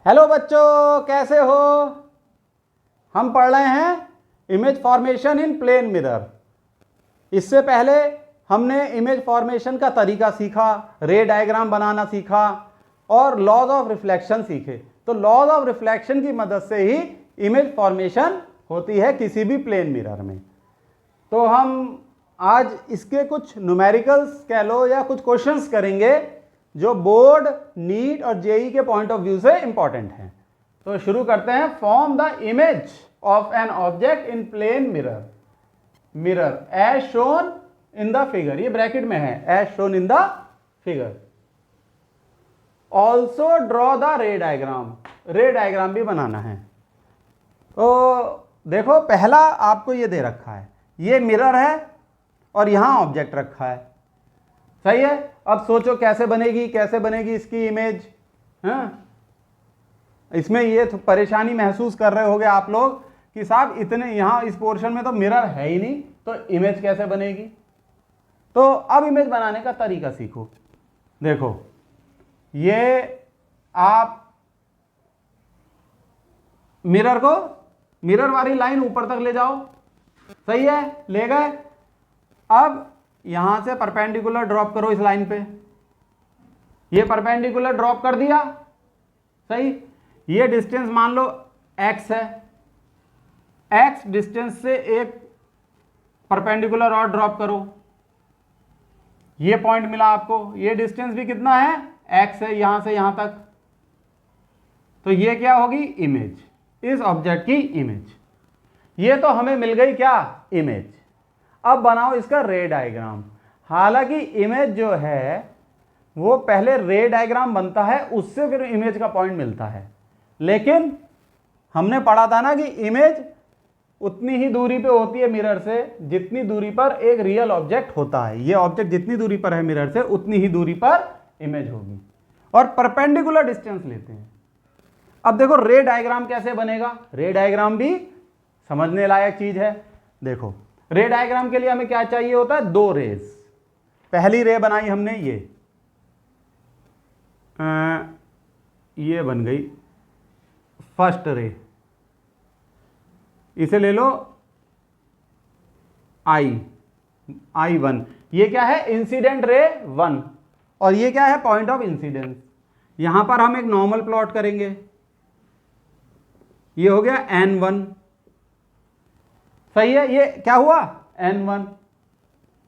Hello बच्चों, कैसे हो। हम पढ़ रहे हैं image formation in plane mirror. इससे पहले हमने इमेज फॉर्मेशन का तरीका सीखा, रे डायग्राम बनाना सीखा और लॉज ऑफ रिफ्लेक्शन सीखे। तो लॉज ऑफ रिफ्लेक्शन की मदद से ही इमेज फॉर्मेशन होती है किसी भी प्लेन मिरर में। तो हम आज इसके कुछ न्यूमेरिकल्स कह लो या कुछ क्वेश्चंस करेंगे जो बोर्ड, नीट और जेई के पॉइंट ऑफ व्यू से इंपॉर्टेंट हैं। तो शुरू करते हैं। Form the image of an object in plane mirror as shown in the figure. ये ब्रैकेट में है, as shown in the figure. Also draw the ray diagram. Ray diagram भी बनाना है। तो देखो, पहला आपको ये दे रखा है, ये मिरर है और यहां ऑब्जेक्ट रखा है, सही है। अब सोचो कैसे बनेगी इसकी इमेज। हाँ, इसमें ये परेशानी महसूस कर रहे होगे आप लोग कि साहब इतने यहां इस पोर्शन में तो मिरर है ही नहीं, तो इमेज कैसे बनेगी। तो अब इमेज बनाने का तरीका सीखो। देखो, ये आप मिरर वाली लाइन ऊपर तक ले जाओ, सही है, ले गए। अब यहां से परपेंडिकुलर ड्रॉप करो इस लाइन पे। ये परपेंडिकुलर ड्रॉप कर दिया, सही। ये डिस्टेंस मान लो x है, x डिस्टेंस से एक परपेंडिकुलर और ड्रॉप करो। ये पॉइंट मिला आपको, ये डिस्टेंस भी कितना है, x है, यहां से यहां तक। तो ये क्या होगी, इमेज, इस ऑब्जेक्ट की इमेज। ये तो हमें मिल गई क्या, इमेज। अब बनाओ इसका रे डायग्राम। हालांकि इमेज जो है वो पहले रे डायग्राम बनता है, उससे फिर इमेज का पॉइंट मिलता है। लेकिन हमने पढ़ा था ना कि इमेज उतनी ही दूरी पे होती है मिरर से जितनी दूरी पर एक रियल ऑब्जेक्ट होता है। ये ऑब्जेक्ट जितनी दूरी पर है मिरर से, उतनी ही दूरी पर इमेज होगी। और परपेंडिकुलर डिस्टेंस लेते हैं। अब देखो रे डायग्राम कैसे बनेगा। रे डायग्राम भी समझने लायक चीज है। देखो, रे डायग्राम के लिए हमें क्या चाहिए होता है, दो रेज। पहली रे बनाई हमने, ये बन गई फर्स्ट रे। इसे ले लो I1। ये क्या है, इंसिडेंट रे 1, और ये क्या है, पॉइंट ऑफ इंसिडेंस। यहां पर हम एक नॉर्मल प्लॉट करेंगे। ये हो गया N1, सही है। ये क्या हुआ, N1।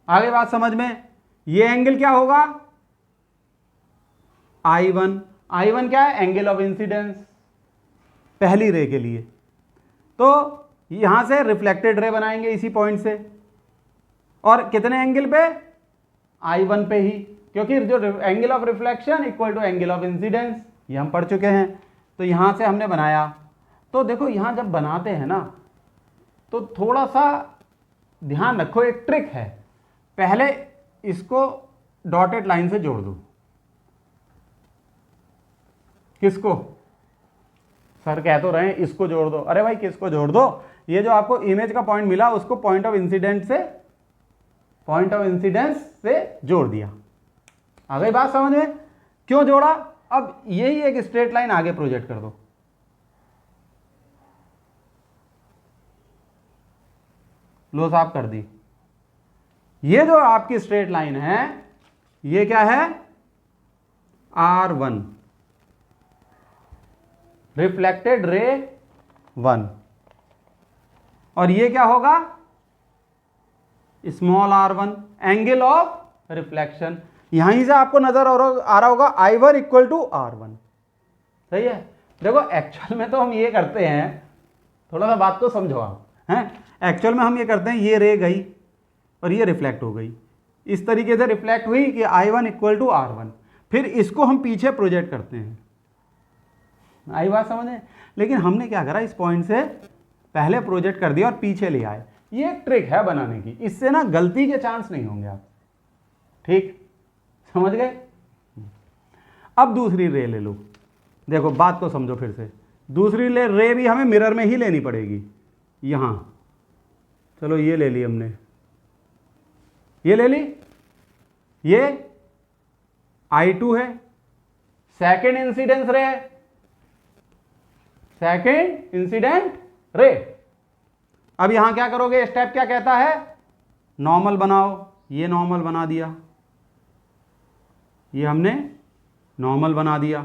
आगे बात समझ में। ये एंगल क्या होगा, I1। I1 क्या है, एंगल ऑफ इंसिडेंस पहली रे के लिए। तो यहां से रिफ्लेक्टेड रे बनाएंगे इसी पॉइंट से, और कितने एंगल पे, I1 पे ही, क्योंकि जो angle of reflection equal to angle of incidence, ये हम पढ़ चुके हैं। तो यहां से हमने बनाया। तो देखो, यहां जब बनाते हैं ना, तो थोड़ा सा ध्यान रखो, एक ट्रिक है। पहले इसको डॉटेड लाइन से जोड़ दो। किसको, सर कह तो रहे हैं इसको जोड़ दो। अरे भाई, किसको जोड़ दो, ये जो आपको इमेज का पॉइंट मिला उसको पॉइंट ऑफ इंसिडेंस से जोड़ दिया। आ गई बात समझ में। क्यों जोड़ा, अब यही एक स्ट्रेट लाइन आगे प्रोजेक्ट कर दो। लो साफ कर दी। ये जो आपकी स्ट्रेट लाइन है, ये क्या है, R1, रिफ्लेक्टेड रे 1। और ये क्या होगा, small r1, angle of reflection. यहीं से आपको नजर आ रहा होगा I1 इक्वल टू R1, सही है। देखो, एक्चुअल में तो हम ये करते हैं, थोड़ा सा बात को समझो आप हैं। एक्चुअल में हम ये करते हैं, ये रे गई और ये रिफ्लेक्ट हो गई, इस तरीके से रिफ्लेक्ट हुई कि I1 इक्वल टू R1। फिर इसको हम पीछे प्रोजेक्ट करते हैं। आई बात समझे। लेकिन हमने क्या करा, इस पॉइंट से पहले प्रोजेक्ट कर दिया और पीछे ले आए। ये एक ट्रिक है बनाने की, इससे ना गलती के चांस नहीं होंगे आप, ठीक समझ गए। अब दूसरी रे ले लो। देखो, बात को समझो फिर से। दूसरी रे भी हमें मिरर में ही लेनी पड़ेगी। यहां चलो, ये ले ली हमने, ये ले ली, ये I2 है, सेकेंड इंसिडेंस रे है, सेकेंड इंसिडेंट रे। अब यहां क्या करोगे, स्टेप क्या कहता है, नॉर्मल बनाओ। ये नॉर्मल बना दिया, ये हमने नॉर्मल बना दिया।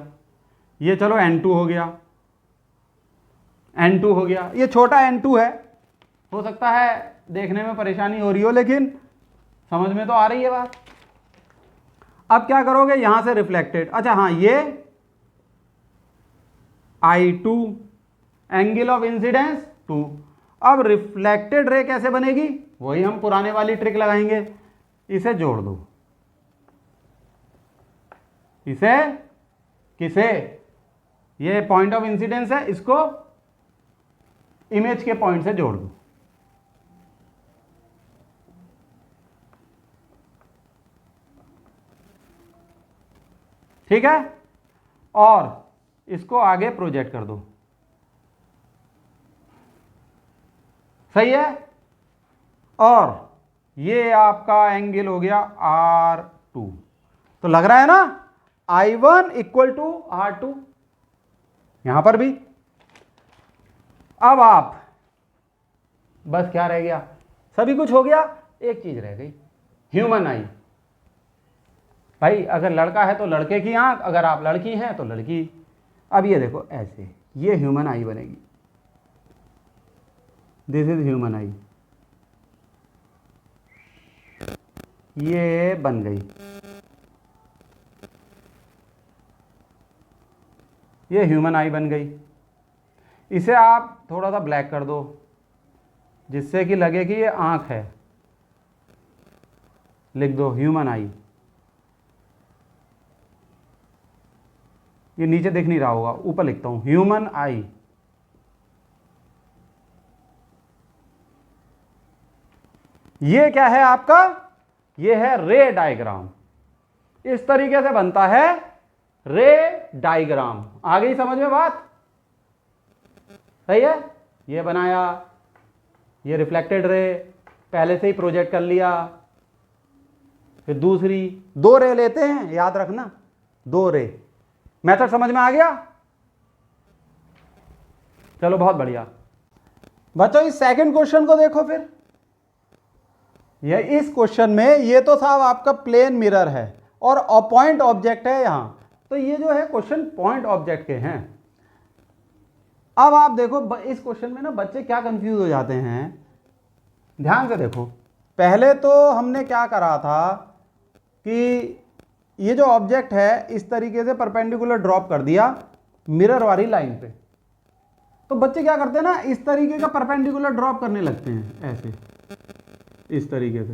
ये चलो N2 हो गया, N2 हो गया। ये छोटा N2 है, हो सकता है देखने में परेशानी हो रही हो, लेकिन समझ में तो आ रही है बात। अब क्या करोगे, यहां से रिफ्लेक्टेड, अच्छा हाँ, ये I2 एंगल ऑफ इंसिडेंस 2। अब रिफ्लेक्टेड रे कैसे बनेगी, वही हम पुराने वाली ट्रिक लगाएंगे। इसे जोड़ दो, इसे किसे, ये पॉइंट ऑफ इंसिडेंस है, इसको इमेज के पॉइंट से जोड़ दो। ठीक है, और इसको आगे प्रोजेक्ट कर दो। सही है, और ये आपका एंगल हो गया R2। तो लग रहा है ना I1 इक्वल टू R2, यहां पर भी। अब आप बस क्या रह गया, सभी कुछ हो गया, एक चीज रह गई, ह्यूमन आई। भाई अगर लड़का है तो लड़के की आंख, अगर आप लड़की हैं तो लड़की। अब ये देखो ऐसे, ये ह्यूमन आई बनेगी, दिस इज ह्यूमन आई, ये बन गई, ये ह्यूमन आई बन गई। इसे आप थोड़ा सा ब्लैक कर दो, जिससे कि लगे कि ये आंख है। लिख दो ह्यूमन आई, ये नीचे दिख नहीं रहा होगा, ऊपर लिखता हूं ह्यूमन आई। ये क्या है आपका, ये है रे डायग्राम। इस तरीके से बनता है रे डायग्राम। आ गई समझ में बात, सही है। ये बनाया, ये रिफ्लेक्टेड रे पहले से ही प्रोजेक्ट कर लिया। फिर दूसरी, दो रे लेते हैं, याद रखना, दो रे। मेथड समझ में आ गया, चलो बहुत बढ़िया। बच्चों इस सेकंड क्वेश्चन को देखो फिर। ये इस क्वेश्चन में ये तो साहब आपका प्लेन मिरर है और पॉइंट ऑब्जेक्ट है यहां, तो ये जो है क्वेश्चन पॉइंट ऑब्जेक्ट के हैं। अब आप देखो इस क्वेश्चन में ना बच्चे क्या कंफ्यूज हो जाते हैं, ध्यान से देखो। पहले तो हमने क्या करा था कि ये जो ऑब्जेक्ट है इस तरीके से परपेंडिकुलर ड्रॉप कर दिया मिरर वाली लाइन पे। तो बच्चे क्या करते हैं ना, इस तरीके का परपेंडिकुलर ड्रॉप करने लगते हैं, ऐसे इस तरीके से,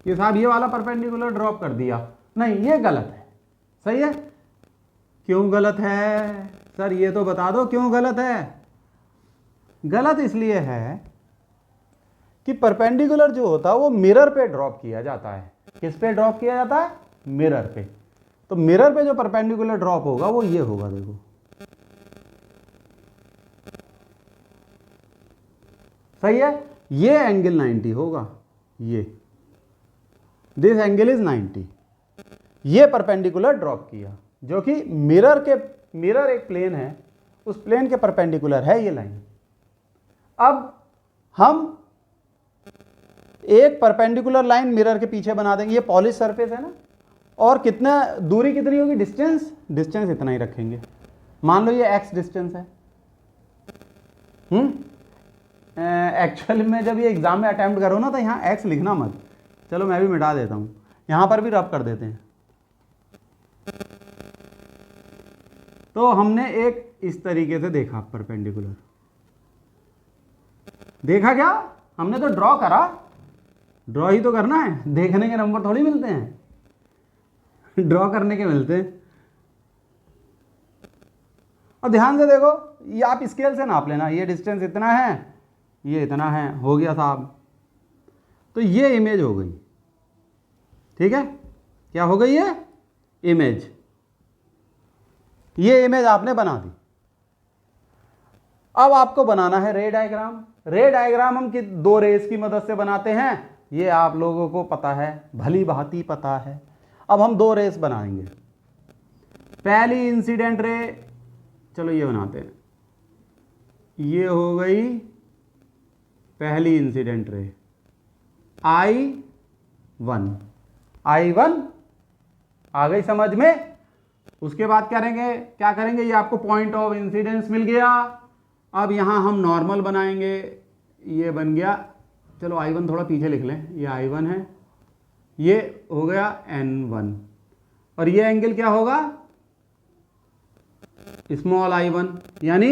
ये साहब ये वाला परपेंडिकुलर ड्रॉप कर दिया। नहीं, ये गलत है। सही है, क्यों गलत है सर, ये तो बता दो क्यों गलत है। गलत इसलिए है कि परपेंडिकुलर जो होता है वो मिरर पे ड्रॉप किया जाता है। किस पे ड्रॉप किया जाता है, मिरर पे। तो मिरर पे जो परपेंडिकुलर ड्रॉप होगा वो ये होगा, देखो सही है। ये एंगल 90 होगा, ये दिस एंगल इज 90। ये परपेंडिकुलर ड्रॉप किया जो कि मिरर एक प्लेन है, उस प्लेन के परपेंडिकुलर है ये लाइन। अब हम एक परपेंडिकुलर लाइन मिरर के पीछे बना देंगे, ये पॉलिश सरफेस है ना, और कितना दूरी कितनी होगी, डिस्टेंस इतना ही रखेंगे। मान लो ये x डिस्टेंस है। एक्चुअल में जब ये एग्जाम में अटेम्प्ट करो ना तो यहाँ x लिखना मत, चलो मैं भी मिटा देता हूँ, यहाँ पर भी रब कर देते हैं। तो हमने एक इस तरीके से देखा परपेंडिकुलर, देखा क्या, हमने तो ड्रॉ करा, ड्रॉ ही तो करना है, देखने के नंबर थोड़ी मिलते हैं, ड्रॉ करने के मिलते हैं। और ध्यान से देखो, ये आप स्केल से नाप लेना, ये डिस्टेंस इतना है, ये इतना है, हो गया साहब। तो ये इमेज हो गई, ठीक है, क्या हो गई ये इमेज, ये इमेज आपने बना दी। अब आपको बनाना है रे डायग्राम। रे डायग्राम हम दो रेस की मदद से बनाते हैं, ये आप लोगों को पता है, भली भांति पता है। अब हम दो रेस बनाएंगे। पहली इंसिडेंट रे चलो ये बनाते हैं, ये हो गई पहली इंसिडेंट रे I1 आ गई समझ में। उसके बाद क्या करेंगे, ये आपको पॉइंट ऑफ इंसिडेंस मिल गया। अब यहाँ हम नॉर्मल बनाएंगे, ये बन गया, चलो I1 थोड़ा पीछे लिख लें, ये I1 है, ये हो गया N1, और ये एंगल क्या होगा, स्मॉल I1, यानी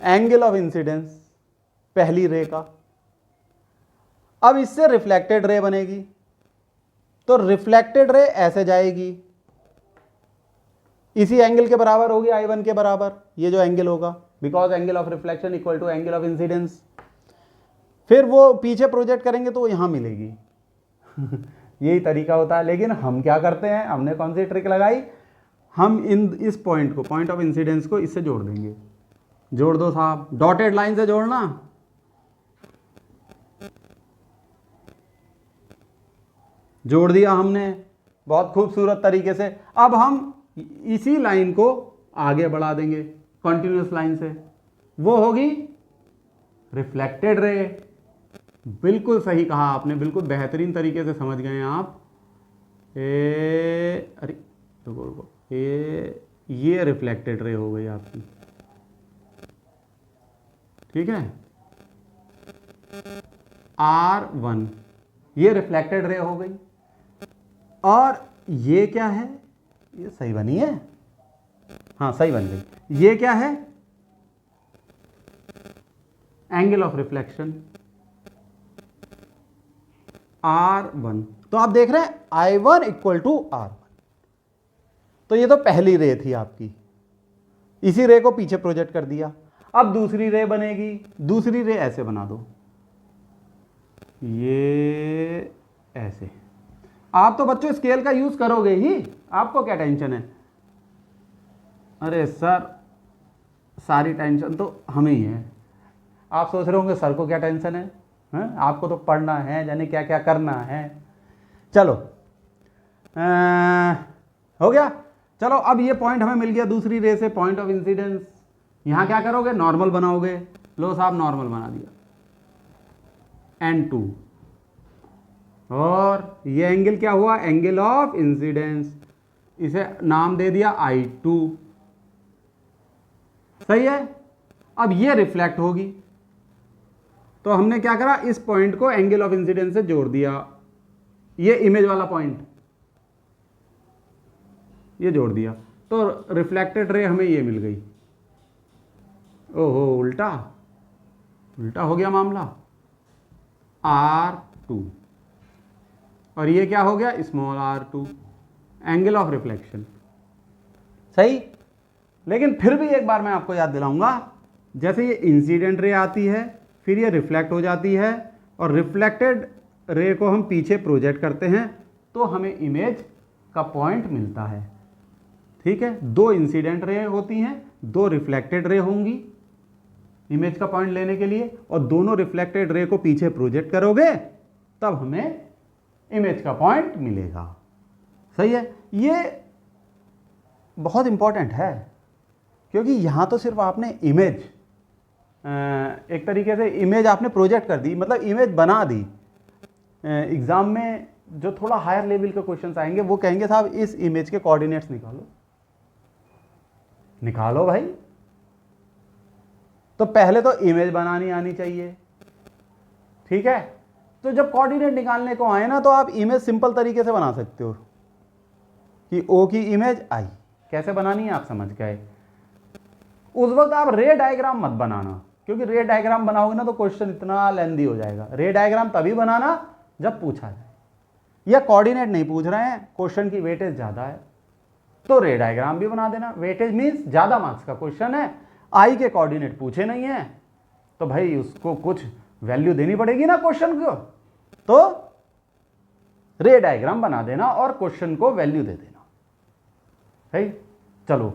एंगल ऑफ इंसिडेंस पहली रे का। अब इससे रिफ्लेक्टेड रे बनेगी, तो रिफ्लेक्टेड रे ऐसे जाएगी, इसी एंगल के बराबर होगी, I1 के बराबर ये जो एंगल होगा, because angle of reflection equal to angle of incidence. फिर वो पीछे प्रोजेक्ट करेंगे तो यहां मिलेगी। यही तरीका होता है। लेकिन हम क्या करते हैं, हमने कौन सी ट्रिक लगाई, हम इस पॉइंट को, पॉइंट ऑफ इंसिडेंस को इससे जोड़ देंगे। जोड़ दो साहब, डॉटेड लाइन से जोड़ना, जोड़ दिया हमने बहुत खूबसूरत तरीके से। अब हम इसी लाइन को आगे बढ़ा देंगे कंटिन्यूअस लाइन से, वो होगी रिफ्लेक्टेड रे। बिल्कुल सही कहा आपने, बिल्कुल बेहतरीन तरीके से समझ गए आप। अरे रुको, ये रिफ्लेक्टेड रे हो गई आपकी, ठीक है। R1 ये रिफ्लेक्टेड रे हो गई, और ये क्या है, ये सही बनी है, हाँ सही बन गई। ये क्या है, एंगल ऑफ रिफ्लेक्शन R1। तो आप देख रहे हैं I1 इक्वल टू R1। तो ये तो पहली रे थी आपकी, इसी रे को पीछे प्रोजेक्ट कर दिया। अब दूसरी रे बनेगी, दूसरी रे ऐसे बना दो, ये ऐसे। आप तो बच्चों स्केल का यूज करोगे ही, आपको क्या टेंशन है। अरे सर सारी टेंशन तो हमें ही है। आप सोच रहे होंगे सर को क्या टेंशन है, आपको तो पढ़ना है, जाने क्या क्या करना है। चलो हो गया। चलो अब ये पॉइंट हमें मिल गया दूसरी रे से, पॉइंट ऑफ इंसिडेंस। यहां क्या करोगे, नॉर्मल बनाओगे। लो साहब नॉर्मल बना दिया, N2, और ये एंगल क्या हुआ, एंगल ऑफ इंसिडेंस, इसे नाम दे दिया I2, सही है। अब ये रिफ्लेक्ट होगी, तो हमने क्या करा, इस पॉइंट को एंगल ऑफ इंसिडेंस से जोड़ दिया, ये इमेज वाला पॉइंट ये जोड़ दिया, तो रिफ्लेक्टेड रे हमें ये मिल गई। ओहो उल्टा हो गया मामला, R2, और ये क्या हो गया, small R2, angle of reflection, सही। लेकिन फिर भी एक बार मैं आपको याद दिलाऊंगा, जैसे ये इंसिडेंट रे आती है, फिर ये रिफ्लेक्ट हो जाती है, और रिफ्लेक्टेड रे को हम पीछे प्रोजेक्ट करते हैं, तो हमें इमेज का पॉइंट मिलता है, ठीक है। दो इंसिडेंट रे होती हैं, दो रिफ्लेक्टेड रे होंगी इमेज का पॉइंट लेने के लिए, और दोनों रिफ्लेक्टेड रे को पीछे प्रोजेक्ट करोगे तब हमें इमेज का पॉइंट मिलेगा, सही है। ये बहुत इंपॉर्टेंट है, क्योंकि यहां तो सिर्फ आपने इमेज, एक तरीके से इमेज आपने प्रोजेक्ट कर दी, मतलब इमेज बना दी। एग्जाम में जो थोड़ा हायर लेवल के क्वेश्चंस आएंगे, वो कहेंगे साहब इस इमेज के कोऑर्डिनेट्स निकालो भाई। तो पहले तो इमेज बनानी आनी चाहिए, ठीक है। तो जब कोऑर्डिनेट निकालने को आए ना, तो आप इमेज सिंपल तरीके से बना सकते हो कि O की इमेज आई, कैसे बनानी है आप समझ गए। उस वक्त आप रे डायग्राम मत बनाना, क्योंकि रे डायग्राम बनाओगे ना तो क्वेश्चन इतना लेंदी हो जाएगा। रे डायग्राम तभी बनाना जब पूछा जाए, या कोऑर्डिनेट नहीं पूछ रहे हैं, क्वेश्चन की वेटेज ज्यादा है, तो रे डायग्राम भी बना देना। वेटेज मीन्स ज्यादा मार्क्स का क्वेश्चन है, आई के कोऑर्डिनेट पूछे नहीं है, तो भाई उसको कुछ वैल्यू देनी पड़ेगी ना क्वेश्चन को, तो रे डायग्राम बना देना और क्वेश्चन को वैल्यू दे देना, सही। चलो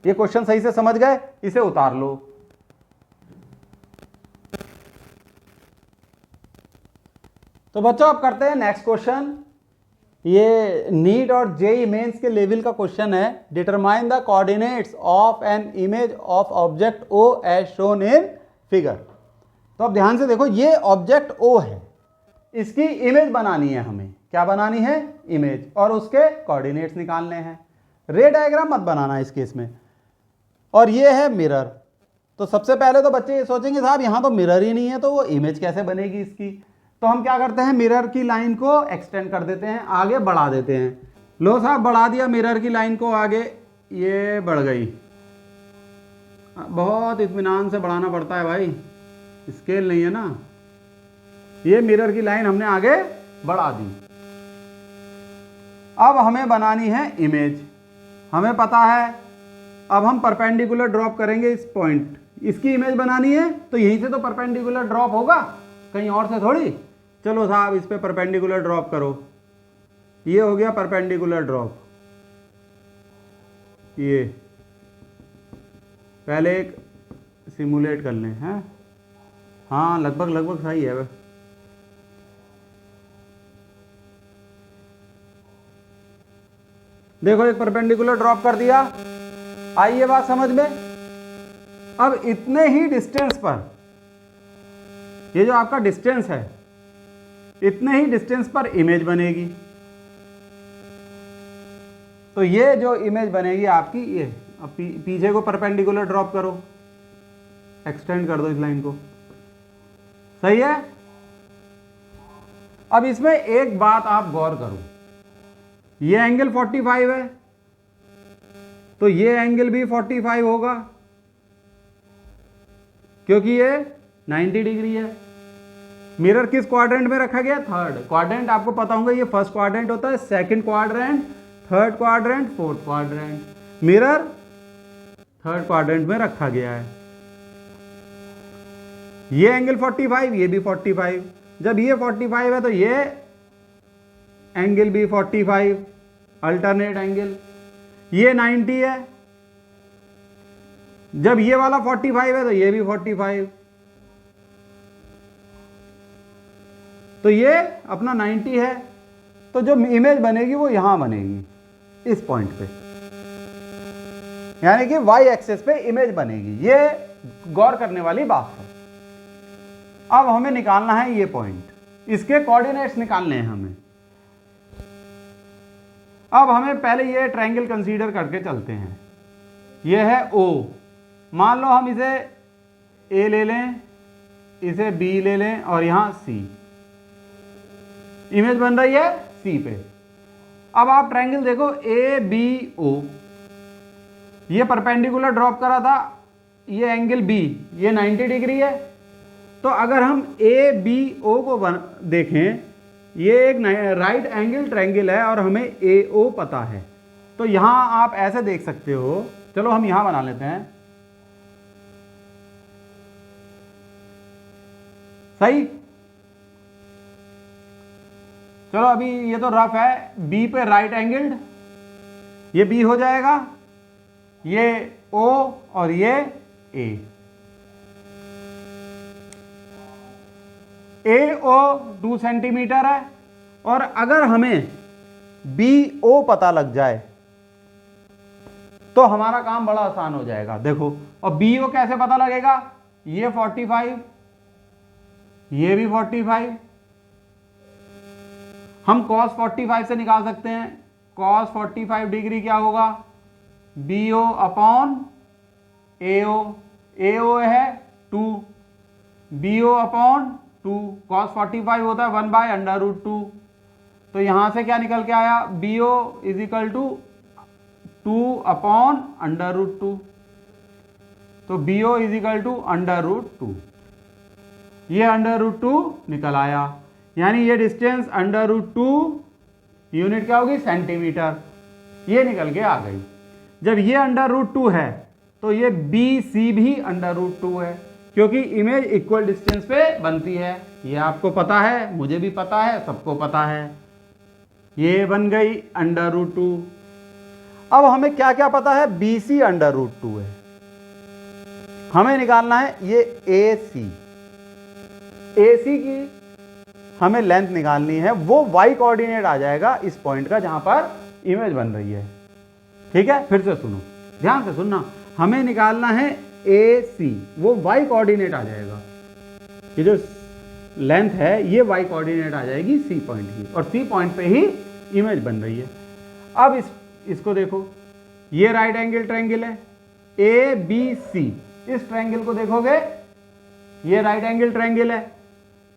ये क्वेश्चन सही से समझ गए, इसे उतार लो। तो बच्चों अब करते हैं नेक्स्ट क्वेश्चन। ये नीट और जेईई मेंस के लेवल का क्वेश्चन है। Determine the coordinates of an image of object O as shown in figure. तो अब ध्यान से देखो, ये ऑब्जेक्ट ओ है, इसकी इमेज बनानी है हमें। क्या बनानी है? इमेज, और उसके कोऑर्डिनेट्स निकालने हैं। रे डायग्राम मत बनाना इस केस में। और ये है मिरर। तो सबसे पहले तो बच्चे ये सोचेंगे साहब यहाँ तो मिरर ही नहीं है, तो वो इमेज कैसे बनेगी इसकी। तो हम क्या करते हैं, मिरर की लाइन को एक्सटेंड कर देते हैं, आगे बढ़ा देते हैं। लो साहब, बढ़ा दिया मिरर की लाइन को आगे, ये बढ़ गई। बहुत इत्मीनान से बढ़ाना पड़ता है भाई, स्केल नहीं है ना। ये मिरर की लाइन हमने आगे बढ़ा दी। अब हमें बनानी है इमेज। हमें पता है, अब हम परपेंडिकुलर ड्रॉप करेंगे इस पॉइंट। इसकी इमेज बनानी है तो यहीं से तो परपेंडिकुलर ड्रॉप होगा, कहीं और से थोड़ी। चलो साहब, इस पे परपेंडिकुलर ड्रॉप करो। ये हो गया परपेंडिकुलर ड्रॉप। ये पहले एक सिमुलेट कर लें हैं। हाँ, लगभग सही है। देखो, एक परपेंडिकुलर ड्रॉप कर दिया। आई ये बात समझ में? अब इतने ही डिस्टेंस पर, ये जो आपका डिस्टेंस है, इतने ही डिस्टेंस पर इमेज बनेगी। तो ये जो इमेज बनेगी आपकी, ये अब पीछे को परपेंडिकुलर ड्रॉप करो, एक्सटेंड कर दो इस लाइन को। सही है? अब इसमें एक बात आप गौर करो, ये एंगल 45 है, तो ये एंगल भी 45 होगा, क्योंकि ये 90 डिग्री है। मिरर किस क्वाड्रेंट में रखा गया? Third quadrant. आपको पता होगा ये फर्स्ट क्वाड्रेंट होता है, second quadrant, third quadrant, fourth quadrant. Mirror third quadrant में रखा गया है। ये एंगल 45, ये भी 45। जब ये 45 है तो ये एंगल भी 45, अल्टरनेट एंगल। ये 90 है, जब ये वाला 45 है तो ये भी 45। तो ये अपना 90 है। तो जो इमेज बनेगी वो यहां बनेगी, इस पॉइंट पे, यानी कि वाई एक्सेस पे इमेज बनेगी। ये गौर करने वाली बात है। अब हमें निकालना है ये पॉइंट, इसके कोऑर्डिनेट्स निकालने हैं हमें। अब हमें पहले ये ट्रायंगल कंसीडर करके चलते हैं। ये है ओ। मान लो हम इसे ए ले लें, इसे बी ले लें, और यहां सी। इमेज बन रही है सी पे। अब आप ट्रायंगल देखो ए बी ओ, ये परपेंडिकुलर ड्रॉप करा था, ये एंगल बी, ये 90 डिग्री है। तो अगर हम ए बी ओ को देखें, ये एक राइट एंगल ट्रायंगल है और हमें ए ओ पता है। तो यहां आप ऐसे देख सकते हो। चलो हम यहां बना लेते हैं। सही? चलो अभी ये तो रफ है। बी पे राइट एंगल्ड, ये बी हो जाएगा, ये ओ और ये ए ओ 2 सेंटीमीटर है। और अगर हमें बी ओ पता लग जाए तो हमारा काम बड़ा आसान हो जाएगा। देखो, और बी ओ कैसे पता लगेगा? ये 45, ये भी 45। हम cos 45 से निकाल सकते हैं। cos 45 डिग्री क्या होगा? बी ओ अपॉन ए ओ। ए ओ है 2, बी ओ अपॉन 2। cos 45 होता है 1/√2। तो यहां से क्या निकल के आया? B O is equal to 2/√2। तो B O is equal to √2। ये √2 निकल आया, यानी ये डिस्टेंस √2 यूनिट क्या होगी? सेंटीमीटर। ये निकल के आ गई। जब ये √2 है तो ये बी सी भी √2 है, क्योंकि इमेज इक्वल डिस्टेंस पे बनती है। ये आपको पता है, मुझे भी पता है, सबको पता है। ये बन गई √2। अब हमें क्या क्या पता है? बी सी √2 है। हमें निकालना है ये ए सी। ए सी की हमें लेंथ निकालनी है, वो वाई कोऑर्डिनेट आ जाएगा इस पॉइंट का जहां पर इमेज बन रही है। ठीक है, फिर से सुनो, ध्यान से सुनना, हमें निकालना है ए सी, वो वाई कोऑर्डिनेट आ जाएगा, ये जो लेंथ है ये वाई कोऑर्डिनेट आ जाएगी सी पॉइंट की, और सी पॉइंट पे ही इमेज बन रही है। अब इसको देखो, ये राइट एंगल ट्रायंगल है ए बी सी, इस ट्रायंगल को देखोगे ये राइट एंगल ट्रायंगल है,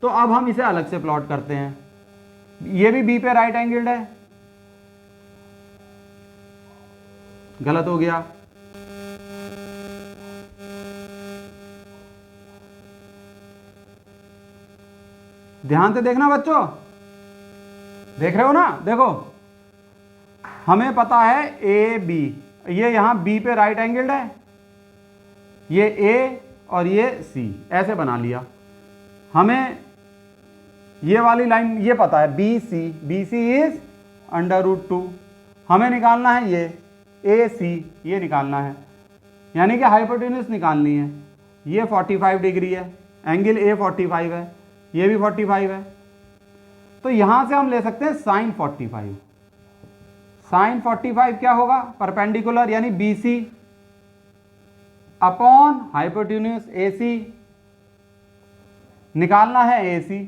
तो अब हम इसे अलग से प्लॉट करते हैं। ये भी बी पे राइट एंगल्ड है, गलत हो गया, ध्यान से देखना बच्चों, देख रहे हो ना, देखो हमें पता है ए बी, ये यहां बी पे राइट एंगल्ड है, ये ए और ये सी, ऐसे बना लिया। हमें ये वाली लाइन ये पता है बी सी इज √2, हमें निकालना है ये ए सी, ये निकालना है, यानी कि हाइपोटेन्यूज निकालनी है। ये 45 डिग्री है, एंगल ए 45 है, ये भी 45 है, तो यहां से हम ले सकते हैं साइन 45। साइन 45 क्या होगा, परपेंडिकुलर यानी B C upon hypotenuse A सी, निकालना है ए सी,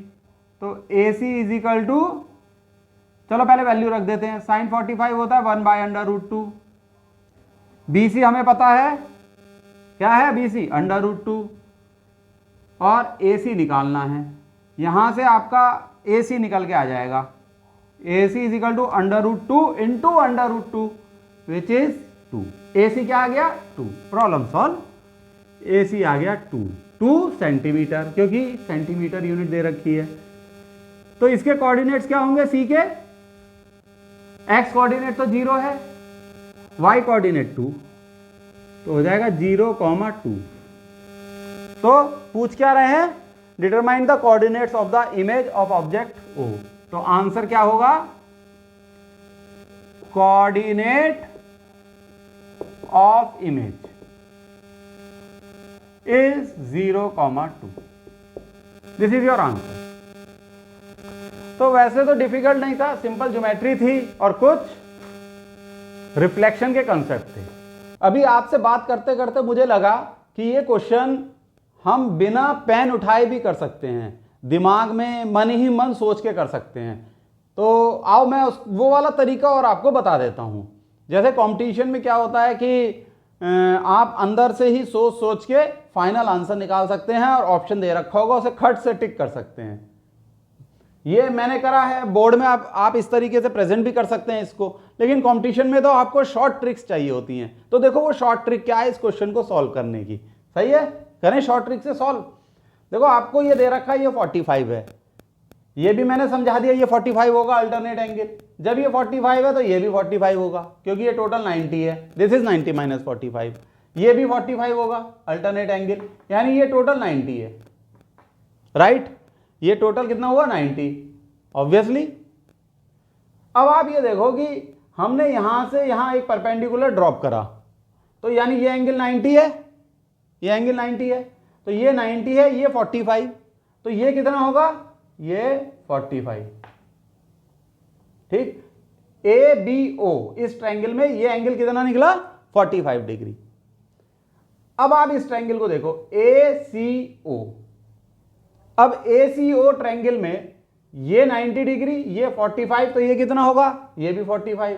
तो ए सी इज इक्वल टू, चलो पहले वैल्यू रख देते हैं, साइन 45 होता है 1/√2, बी सी हमें पता है क्या है, बी सी √2, और ए सी निकालना है, यहां से आपका ए सी निकल के आ जाएगा, A C is equal to √2 into √2 which is 2, A C क्या आ गया 2, प्रॉब्लम सॉल्व, ए सी आ गया 2 सेंटीमीटर, क्योंकि सेंटीमीटर यूनिट दे रखी है। तो इसके कोऑर्डिनेट्स क्या होंगे, सी के एक्स कोऑर्डिनेट तो 0 है, वाई कोऑर्डिनेट 2, तो हो जाएगा 0,2। तो पूछ क्या रहे हैं, determine the coordinates of the image of object O, तो आंसर क्या होगा, coordinate of image is 0,2, this is your answer. तो वैसे तो डिफिकल्ट नहीं था, सिंपल ज्योमेट्री थी और कुछ रिफ्लेक्शन के कंसेप्ट थे। अभी आपसे बात करते करते मुझे लगा कि ये क्वेश्चन हम बिना पेन उठाए भी कर सकते हैं, दिमाग में मन ही मन सोच के कर सकते हैं। तो आओ मैं वो वाला तरीका और आपको बता देता हूँ। जैसे कंपटीशन में क्या होता है कि आप अंदर से ही सोच सोच के फाइनल आंसर निकाल सकते हैं, और ऑप्शन दे रखा होगा उसे खट से टिक कर सकते हैं। ये मैंने करा है, बोर्ड में आप इस तरीके से प्रेजेंट भी कर सकते हैं इसको, लेकिन कंपटीशन में तो आपको शॉर्ट ट्रिक्स चाहिए होती हैं। तो देखो वो शॉर्ट ट्रिक क्या है इस क्वेश्चन को सॉल्व करने की, सही है, करें शॉर्ट ट्रिक से सॉल्व। देखो आपको ये दे रखा है, ये 45 है, ये भी मैंने समझा दिया ये 45 होगा अल्टरनेट एंगल, जब ये 45 है तो ये भी 45 होगा, क्योंकि ये टोटल 90 है, दिस इज 90 - 45, ये भी 45 होगा अल्टरनेट एंगल, यानी ये टोटल 90 है, राइट, ये टोटल कितना हुआ 90 ऑब्वियसली। अब आप ये देखो कि हमने यहां से यहां एक परपेंडिकुलर ड्रॉप करा, तो यानी ये एंगल 90 है, ये एंगल 90 है, तो ये 90 है, ये 45, तो ये कितना होगा, ये 45, ठीक। ए बी ओ इस ट्रायंगल में ये एंगल कितना निकला 45 डिग्री। अब आप इस ट्रायंगल को देखो ए सी ओ, अब ए सी ओ ट्रायंगल में ये 90 डिग्री, ये 45, तो ये कितना होगा, ये भी 45,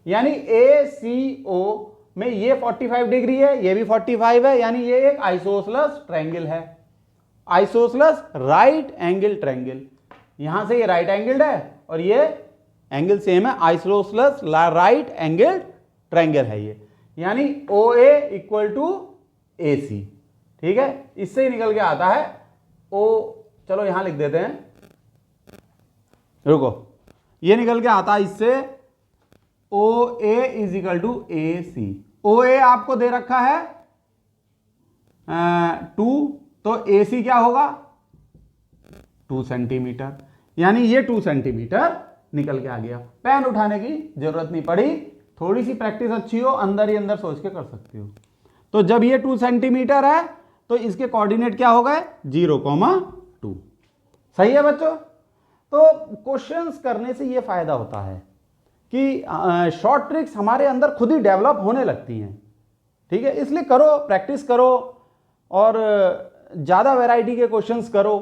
यानी ए सी ओ में ये 45 डिग्री है, ये भी 45 है, यानी ये एक आइसोसेलेस ट्रायंगल है, आइसोसेलेस राइट एंगल ट्रायंगल। यहां से ये राइट एंगल्ड है और ये एंगल सेम है, आइसोसेलेस राइट एंगल ट्रायंगल है ये, यानी ओ ए इक्वल टू ए सी, ठीक है। इससे ही निकल के आता है ओ, चलो यहां लिख देते हैं, रुको, ये निकल के आता है इससे ओ ए इज इक्वल टू ए सी। ओ ए आपको दे रखा है 2, तो ए सी क्या होगा 2 सेंटीमीटर, यानी ये 2 सेंटीमीटर निकल के आ गया। पेन उठाने की जरूरत नहीं पड़ी, थोड़ी सी प्रैक्टिस अच्छी हो अंदर ही अंदर सोच के कर सकते हो। तो जब ये 2 सेंटीमीटर है तो इसके कोऑर्डिनेट क्या हो गए 0,2, सही है बच्चों। तो क्वेश्चंस करने से ये फायदा होता है कि शॉर्ट ट्रिक्स हमारे अंदर खुद ही डेवलप होने लगती हैं। ठीक है, इसलिए करो, प्रैक्टिस करो और ज़्यादा वैरायटी के क्वेश्चंस करो।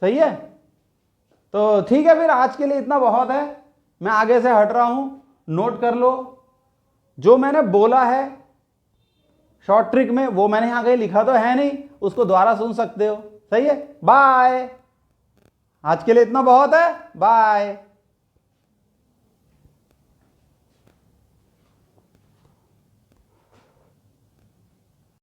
सही है, तो ठीक है, फिर आज के लिए इतना बहुत है। मैं आगे से हट रहा हूं, नोट कर लो जो मैंने बोला है शॉर्ट ट्रिक में, वो मैंने यहां कहीं लिखा तो है नहीं, उसको दोबारा सुन सकते हो। सही है, बाय। आज के लिए इतना बहुत है, बाय।